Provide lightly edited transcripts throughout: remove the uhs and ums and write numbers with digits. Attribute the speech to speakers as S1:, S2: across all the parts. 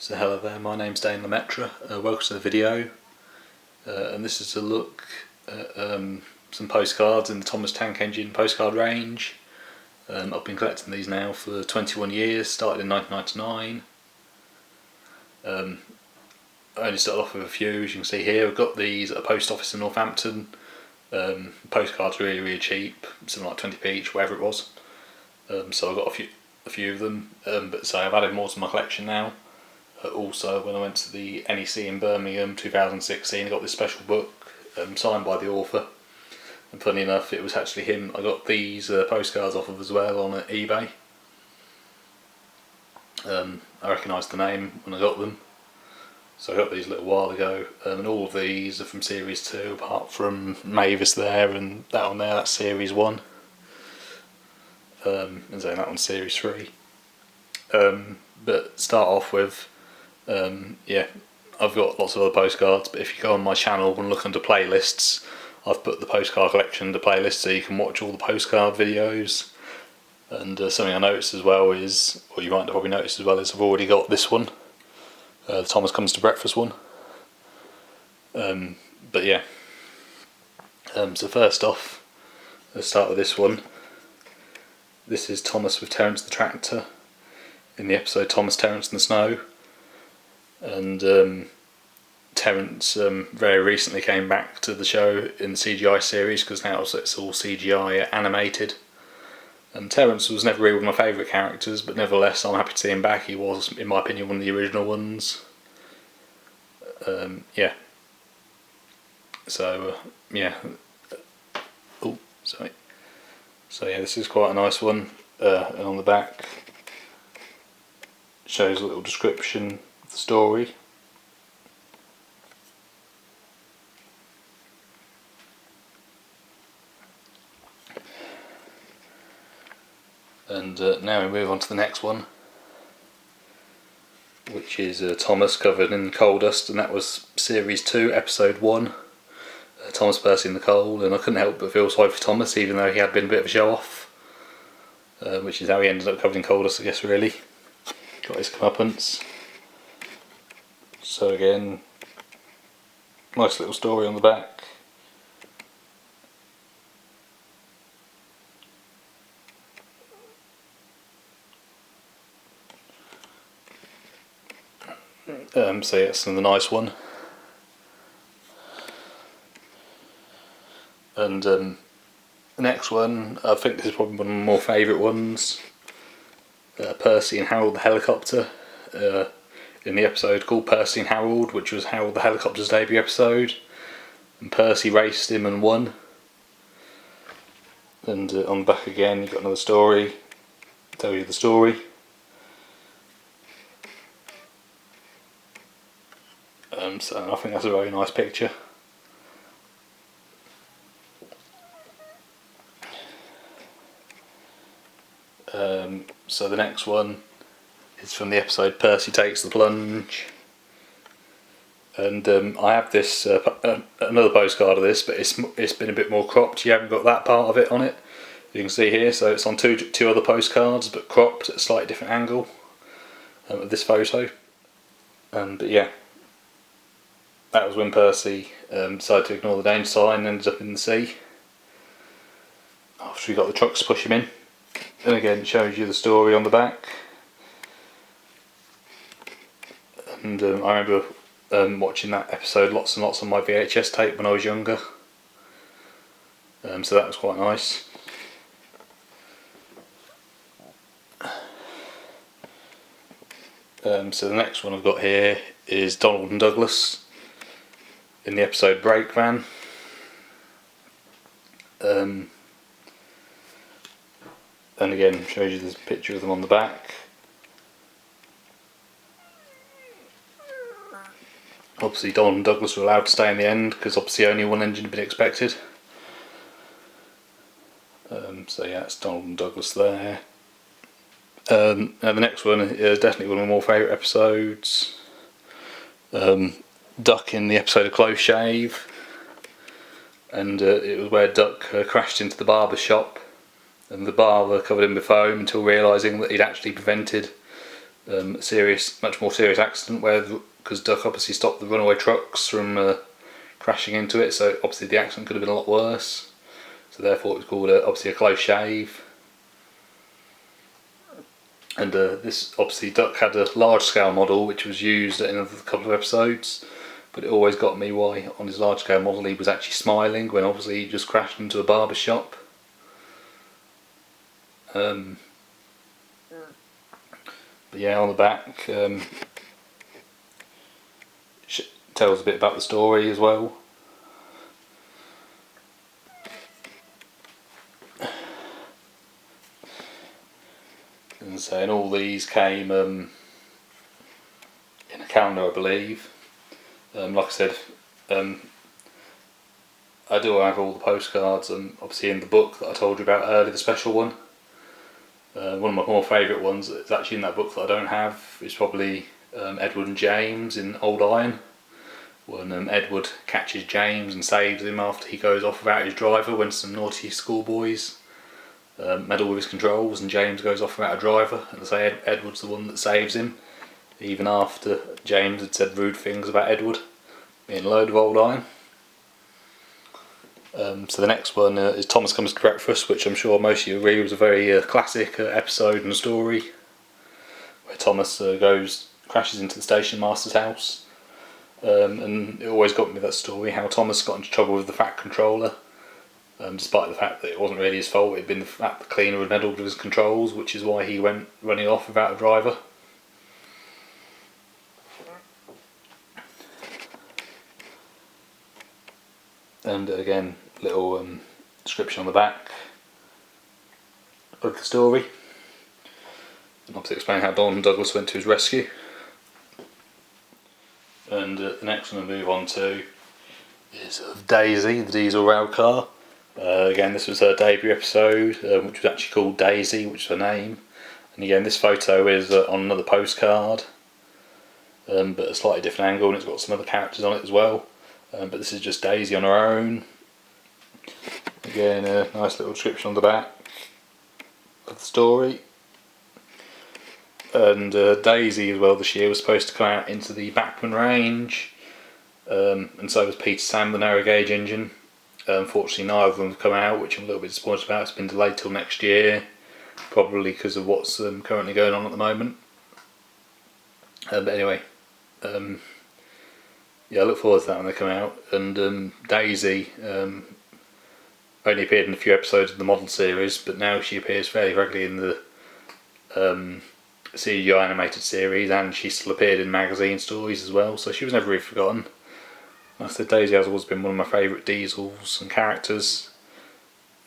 S1: So hello there, my name's Dane Lemaitre. Welcome to the video, and this is a look at some postcards in the Thomas Tank Engine postcard range. I've been collecting these now for 21 years, started in 1999. I only started off with a few, as you can see here. I've got these at a post office in Northampton. Postcards are really cheap, something like 20p each, whatever it was. So I've got a few of them, but so I've added more to my collection now. Also, when I went to the NEC in Birmingham 2016, I got this special book signed by the author, and funny enough it was actually him I got these postcards off of as well on eBay. I recognised the name when I got them, so I got these a little while ago, and all of these are from series 2 apart from Mavis there and that one there, that's series 1, and so that one's series 3. But start off with I've got lots of other postcards, but if you go on my channel and look under playlists, I've put the postcard collection into playlist so you can watch all the postcard videos. And something I noticed as well is, or you might probably notice as well, is I've already got this one, the Thomas Comes to Breakfast one. But yeah, so first off, let's start with this one. This is Thomas with Terence the Tractor in the episode Thomas, Terence and the Snow. And Terence very recently came back to the show in the CGI series, because now it's all CGI animated. And Terence was never really one of my favourite characters, but nevertheless I'm happy to see him back. He was, in my opinion, one of the original ones. Yeah. So yeah. Oh, sorry. So yeah, this is quite a nice one. And on the back shows a little description of the story. And now we move on to the next one, which is Thomas covered in Coldest, and that was series 2, episode 1, Thomas, Percy and the Cold. And I couldn't help but feel sorry for Thomas, even though he had been a bit of a show off, which is how he ended up covered in Coldest, I guess, really. Got his comeuppance. So again, nice little story on the back. So yeah, it's another nice one. And the next one, I think this is probably one of my more favourite ones. Percy and Harold the helicopter, in the episode called Percy and Harold, which was Harold the helicopter's debut episode, and Percy raced him and won. And on the back again you've got another story, tell you the story. So I think that's a very nice picture. So the next one is from the episode Percy Takes the Plunge, and I have this another postcard of this, but it's been a bit more cropped. You haven't got that part of it on it, you can see here, so it's on two other postcards but cropped at a slightly different angle of this photo. But yeah, that was when Percy decided to ignore the danger sign and ended up in the sea after he got the trucks to push him in. And again it shows you the story on the back. And I remember watching that episode lots and lots on my VHS tape when I was younger. So that was quite nice. So the next one I've got here is Donald and Douglas in the episode Brake Van. And again shows you this picture of them on the back. Obviously Donald and Douglas were allowed to stay in the end, because obviously only one engine had been expected. So yeah, it's Donald and Douglas there. And the next one is definitely one of my more favourite episodes. Duck in the episode of Close Shave, and it was where Duck crashed into the barber shop, and the barber covered him with foam until realising that he'd actually prevented much more serious accident where, because Duck obviously stopped the runaway trucks from crashing into it, so obviously the accident could have been a lot worse. So therefore it was called obviously a close shave. And this, obviously Duck had a large scale model which was used in a couple of episodes, but it always got me why on his large scale model he was actually smiling when obviously he just crashed into a barber shop. But yeah, on the back tells a bit about the story as well. And so, and all these came in a calendar, I believe. Like I said, I do have all the postcards, and obviously in the book that I told you about earlier, the special one. One of my more favourite ones that's actually in that book that I don't have is probably Edward and James in Old Iron, when Edward catches James and saves him after he goes off without his driver when some naughty schoolboys meddle with his controls, and James goes off without a driver, and I say Edward's the one that saves him, even after James had said rude things about Edward being a load of old iron. So the next one is Thomas Comes to Breakfast, which I'm sure most of you agree was a very classic episode and story, where Thomas crashes into the station master's house, and it always got me that story, how Thomas got into trouble with the Fat Controller, despite the fact that it wasn't really his fault. It had been the fact the cleaner had meddled with his controls, which is why he went running off without a driver. And again, little description on the back of the story, and obviously explain how Don Douglas went to his rescue. And the next one I'll move on to is of Daisy, the diesel rail car. Again, this was her debut episode, which was actually called Daisy, which is her name. And again, this photo is on another postcard, but a slightly different angle, and it's got some other characters on it as well. But this is just Daisy on her own. Again, a nice little description on the back of the story. And Daisy as well this year was supposed to come out into the Bachmann range, and so was Peter Sam, the narrow gauge engine. Unfortunately neither of them have come out, which I'm a little bit disappointed about. It's been delayed till next year, probably because of what's currently going on at the moment. But anyway, yeah, I look forward to that when they come out. And Daisy only appeared in a few episodes of the model series, but now she appears fairly regularly in the CGI animated series, and she still appeared in magazine stories as well, so she was never really forgotten. Like I said, Daisy has always been one of my favourite diesels and characters,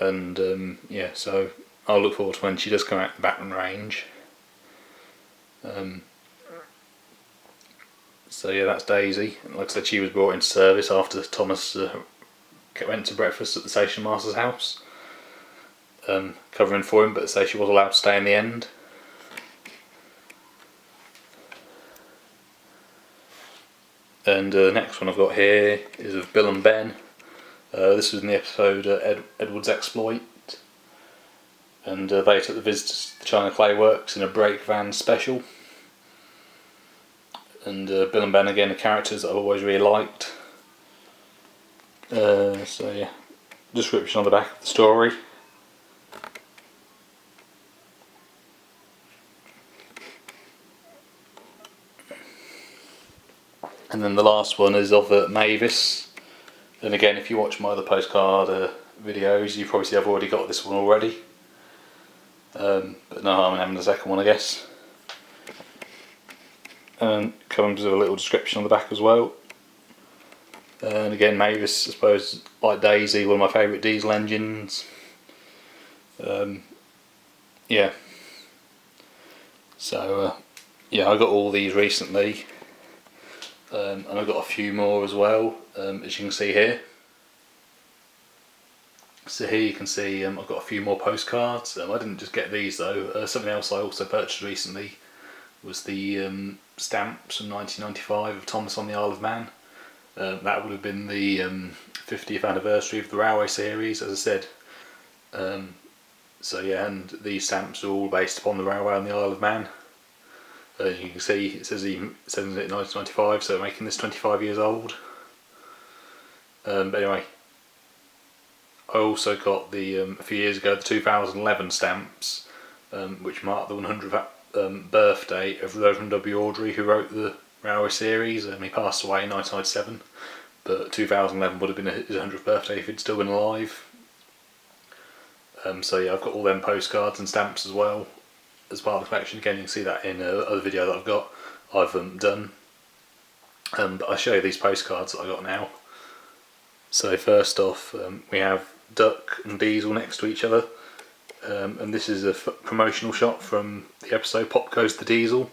S1: and yeah, so I'll look forward to when she does come out in the Batman range. So yeah, that's Daisy. Like I said, she was brought into service after Thomas went to breakfast at the station master's house, covering for him, but say she was allowed to stay in the end. And the next one I've got here is of Bill and Ben. This was in the episode Edward's Exploit, and they took the visitors to the China Clay Works in a brake van special. And Bill and Ben again are characters that I've always really liked. So yeah, description on the back of the story. And then the last one is of Mavis. And again, if you watch my other postcard videos, you probably see I've already got this one already. But no harm in having the second one, I guess. And comes with a little description on the back as well. And again, Mavis, I suppose, like Daisy, one of my favourite diesel engines. Yeah. So, yeah, I got all these recently. And I've got a few more as well, as you can see here. So here you can see I've got a few more postcards. I didn't just get these though. Something else I also purchased recently was the stamps from 1995 of Thomas on the Isle of Man. That would have been the 50th anniversary of the Railway series, as I said. So yeah, and these stamps are all based upon the railway on the Isle of Man. As you can see, it says it 1995, so making this 25 years old. But anyway, I also got the a few years ago the 2011 stamps, which marked the 100th birthday of Reverend W. Awdry, who wrote the Railway series. He passed away in 1997, but 2011 would have been his 100th birthday if he'd still been alive. So yeah, I've got all them postcards and stamps as well as part of the collection. Again, you can see that in another video that I've done. But I'll show you these postcards that I got now. So first off, we have Duck and Diesel next to each other, and this is a promotional shot from the episode Pop Goes the Diesel,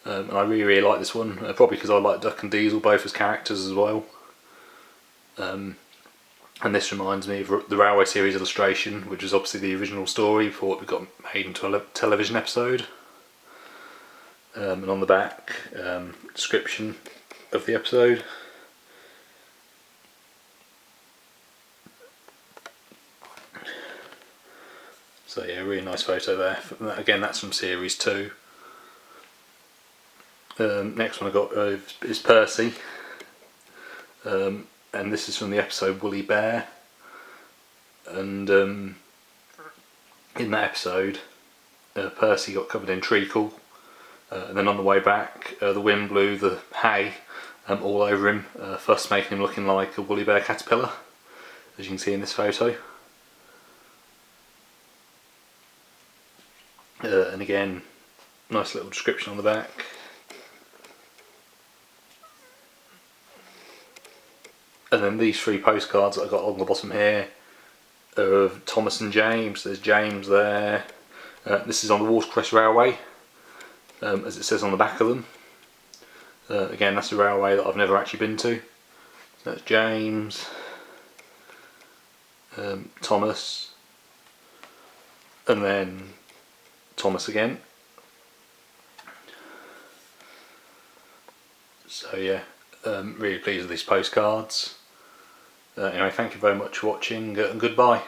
S1: and I really like this one, probably because I like Duck and Diesel both as characters as well. And this reminds me of the Railway series illustration, which is obviously the original story before it got made into a television episode. And on the back, description of the episode. So yeah, really nice photo there. Again, that's from series 2. Next one I got is Percy. And this is from the episode Woolly Bear, and in that episode Percy got covered in treacle, and then on the way back the wind blew the hay all over him, thus making him looking like a woolly bear caterpillar, as you can see in this photo. And again, nice little description on the back. And then these 3 postcards that I got on the bottom here are of Thomas and James. There's James there. This is on the Watercress Railway, as it says on the back of them. Again, that's a railway that I've never actually been to. So that's James, Thomas, and then Thomas again. So yeah, really pleased with these postcards. Anyway, thank you very much for watching, and goodbye.